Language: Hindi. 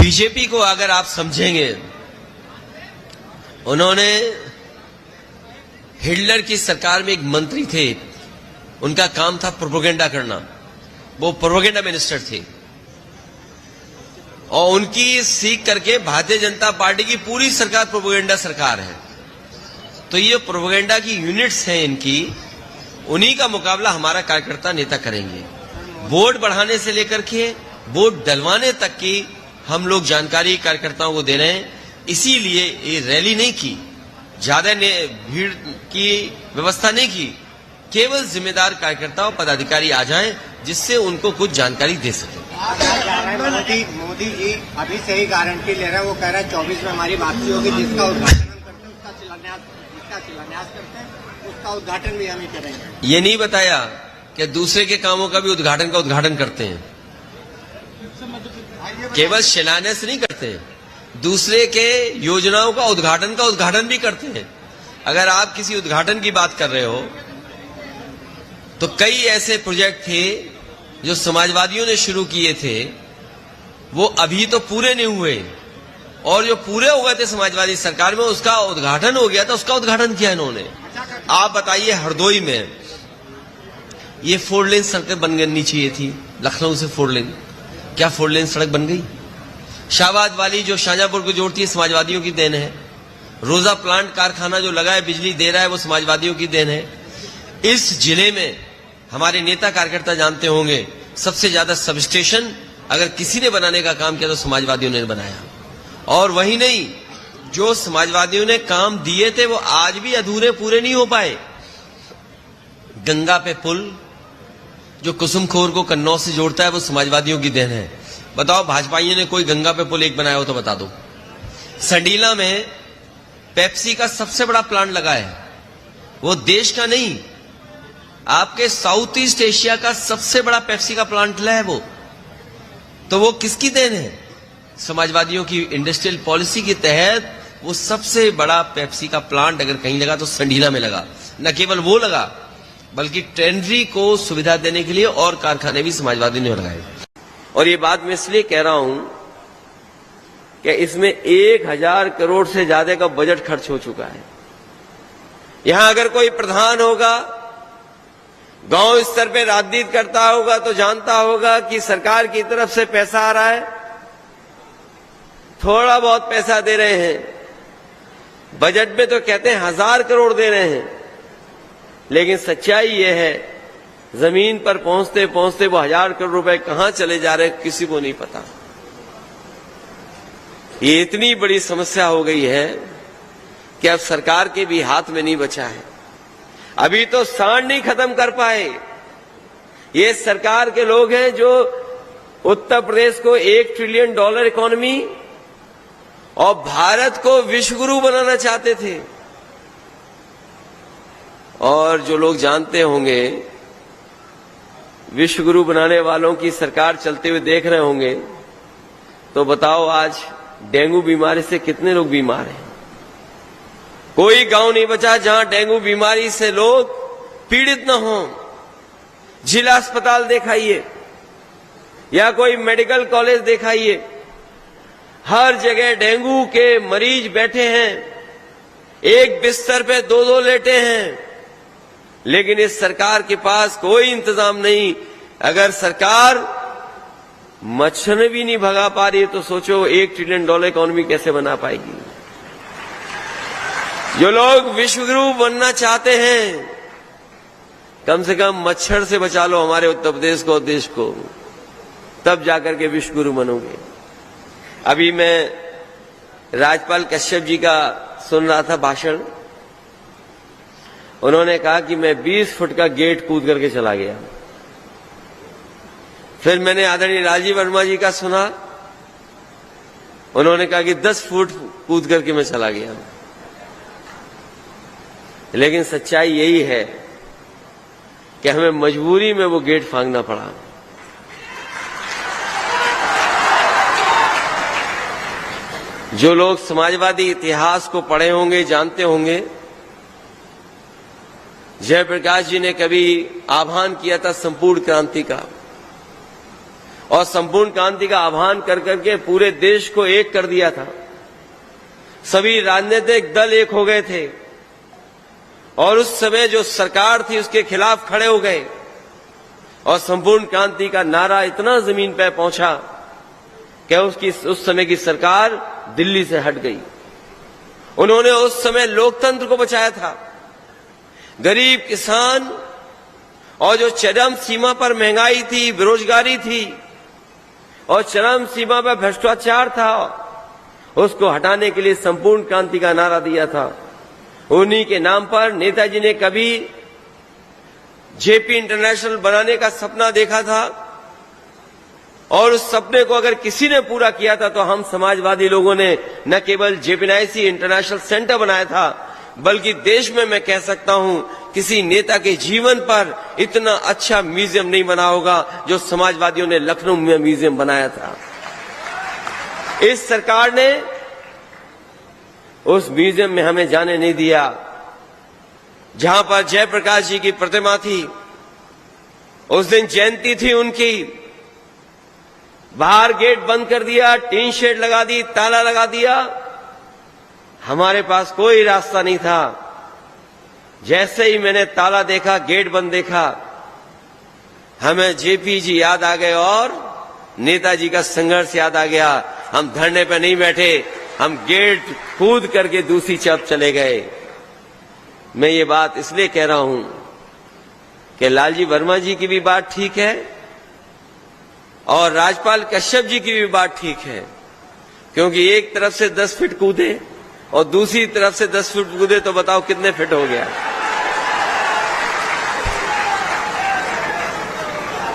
बीजेपी को अगर आप समझेंगे, उन्होंने हिटलर की सरकार में एक मंत्री थे, उनका काम था प्रोपेगेंडा करना, वो प्रोपेगेंडा मिनिस्टर थे, और उनकी सीख करके भारतीय जनता पार्टी की पूरी सरकार प्रोपेगेंडा सरकार है। तो ये प्रोपेगेंडा की यूनिट्स हैं इनकी, उन्हीं का मुकाबला हमारा कार्यकर्ता नेता करेंगे। वोट बढ़ाने से लेकर के वोट डलवाने तक की हम लोग जानकारी कार्यकर्ताओं को दे रहे हैं। इसीलिए ये रैली नहीं की, ज्यादा भीड़ की व्यवस्था नहीं की, केवल जिम्मेदार कार्यकर्ता और पदाधिकारी आ जाएं, जिससे उनको कुछ जानकारी दे सके। मोदी जी अभी से ही गारंटी ले रहे हैं, वो कह रहे हैं 24 में हमारी वापसी होगी, जिसका उद्घाटन हम करते हैं उसका शिलान्यास करते हैं, उसका उद्घाटन भी हम ही करेंगे। ये नहीं बताया कि दूसरे के कामों का भी उद्घाटन करते हैं, केवल शिलान्यास नहीं करते, दूसरे के योजनाओं का उद्घाटन भी करते हैं। अगर आप किसी उद्घाटन की बात कर रहे हो तो कई ऐसे प्रोजेक्ट थे जो समाजवादियों ने शुरू किए थे, वो अभी तो पूरे नहीं हुए, और जो पूरे हो गए थे समाजवादी सरकार में उसका उद्घाटन हो गया था, उसका उद्घाटन किया इन्होंने। आप बताइए, हरदोई में ये 4 लेन सड़कें बननी चाहिए थी, लखनऊ से 4 लेन, क्या 4 लेन सड़क बन गई? शाहबाद वाली जो शाहजहांपुर को जोड़ती है, समाजवादियों की देन है। रोजा प्लांट कारखाना जो लगा है, बिजली दे रहा है, वो समाजवादियों की देन है। इस जिले में हमारे नेता कार्यकर्ता जानते होंगे, सबसे ज्यादा सब स्टेशन अगर किसी ने बनाने का काम किया तो समाजवादियों ने बनाया। और वही नहीं, जो समाजवादियों ने काम दिए थे वो आज भी अधूरे पूरे नहीं हो पाए। गंगा पे पुल जो कुसुमखोर को कन्नौज से जोड़ता है, वो समाजवादियों की देन है। बताओ, भाजपाइयों ने कोई गंगा पे पुल एक बनाया हो तो बता दो। संडीला में पेप्सी का सबसे बड़ा प्लांट लगा है, वो देश का नहीं, आपके साउथ ईस्ट एशिया का सबसे बड़ा पेप्सी का प्लांट है वो। तो वो किसकी देन है? समाजवादियों की इंडस्ट्रियल पॉलिसी के तहत वो सबसे बड़ा पेप्सी का प्लांट अगर कहीं लगा तो संडीला में लगा। न केवल वो लगा, बल्कि टेंडरी को सुविधा देने के लिए और कारखाने भी समाजवादियों ने लगाए। और ये बात मैं इसलिए कह रहा हूं कि इसमें 1000 करोड़ से ज्यादा का बजट खर्च हो चुका है। यहां अगर कोई प्रधान होगा, गांव स्तर पे राजनीति करता होगा, तो जानता होगा कि सरकार की तरफ से पैसा आ रहा है, थोड़ा बहुत पैसा दे रहे हैं। बजट में तो कहते हैं 1000 करोड़ दे रहे हैं, लेकिन सच्चाई ये है, जमीन पर पहुंचते पहुंचते वो 1000 करोड़ रुपए कहां चले जा रहे हैं किसी को नहीं पता। ये इतनी बड़ी समस्या हो गई है कि अब सरकार के भी हाथ में नहीं बचा है। अभी तो सांड नहीं खत्म कर पाए। ये सरकार के लोग हैं जो उत्तर प्रदेश को $1 ट्रिलियन इकोनॉमी और भारत को विश्वगुरु बनाना चाहते थे। और जो लोग जानते होंगे, विश्वगुरु बनाने वालों की सरकार चलते हुए देख रहे होंगे, तो बताओ आज डेंगू बीमारी से कितने लोग बीमार हैं? कोई गांव नहीं बचा जहां डेंगू बीमारी से लोग पीड़ित न हों। जिला अस्पताल दिखाइए या कोई मेडिकल कॉलेज दिखाइए, हर जगह डेंगू के मरीज बैठे हैं, एक बिस्तर पे 2-2 लेटे हैं, लेकिन इस सरकार के पास कोई इंतजाम नहीं। अगर सरकार मच्छर भी नहीं भगा पा रही है तो सोचो $1 ट्रिलियन इकोनॉमी कैसे बना पाएगी। जो लोग विश्वगुरु बनना चाहते हैं, कम से कम मच्छर से बचा लो हमारे उत्तर प्रदेश को, देश को, तब जाकर के विश्वगुरु बनोगे। अभी मैं राज्यपाल कश्यप जी का सुन रहा था भाषण। उन्होंने कहा कि मैं 20 फुट का गेट कूद करके चला गया। फिर मैंने आदरणीय राजीव वर्मा जी का सुना, उन्होंने कहा कि 10 फुट कूद करके मैं चला गया। लेकिन सच्चाई यही है कि हमें मजबूरी में वो गेट फांगना पड़ा। जो लोग समाजवादी इतिहास को पढ़े होंगे, जानते होंगे, जयप्रकाश जी ने कभी आह्वान किया था संपूर्ण क्रांति का, और संपूर्ण क्रांति का आह्वान कर करके पूरे देश को एक कर दिया था। सभी राजनीतिक दल एक हो गए थे और उस समय जो सरकार थी उसके खिलाफ खड़े हो गए और संपूर्ण क्रांति का नारा इतना जमीन पर पहुंचा कि उस समय की सरकार दिल्ली से हट गई। उन्होंने उस समय लोकतंत्र को बचाया था। गरीब किसान और जो चरम सीमा पर महंगाई थी, बेरोजगारी थी और चरम सीमा पर भ्रष्टाचार था, उसको हटाने के लिए संपूर्ण क्रांति का नारा दिया था। उन्हीं के नाम पर नेताजी ने कभी जेपी इंटरनेशनल बनाने का सपना देखा था और उस सपने को अगर किसी ने पूरा किया था तो हम समाजवादी लोगों ने न केवल जेपीएनआईसी इंटरनेशनल सेंटर बनाया था, बल्कि देश में मैं कह सकता हूं किसी नेता के जीवन पर इतना अच्छा म्यूजियम नहीं बना होगा जो समाजवादियों ने लखनऊ में म्यूजियम बनाया था। इस सरकार ने उस म्यूजियम में हमें जाने नहीं दिया जहां पर जयप्रकाश जी की प्रतिमा थी। उस दिन जयंती थी उनकी। बाहर गेट बंद कर दिया, टीन शेड लगा दी, ताला लगा दिया। हमारे पास कोई रास्ता नहीं था। जैसे ही मैंने ताला देखा, गेट बंद देखा, हमें जेपी जी याद आ गए और नेताजी का संघर्ष याद आ गया। हम धरने पर नहीं बैठे, हम गेट कूद करके दूसरी तरफ चले गए। मैं ये बात इसलिए कह रहा हूं कि लालजी वर्मा जी की भी बात ठीक है और राजपाल कश्यप जी की भी बात ठीक है, क्योंकि एक तरफ से 10 फीट कूदे और दूसरी तरफ से 10 फीट कूदे तो बताओ कितने फिट हो गया।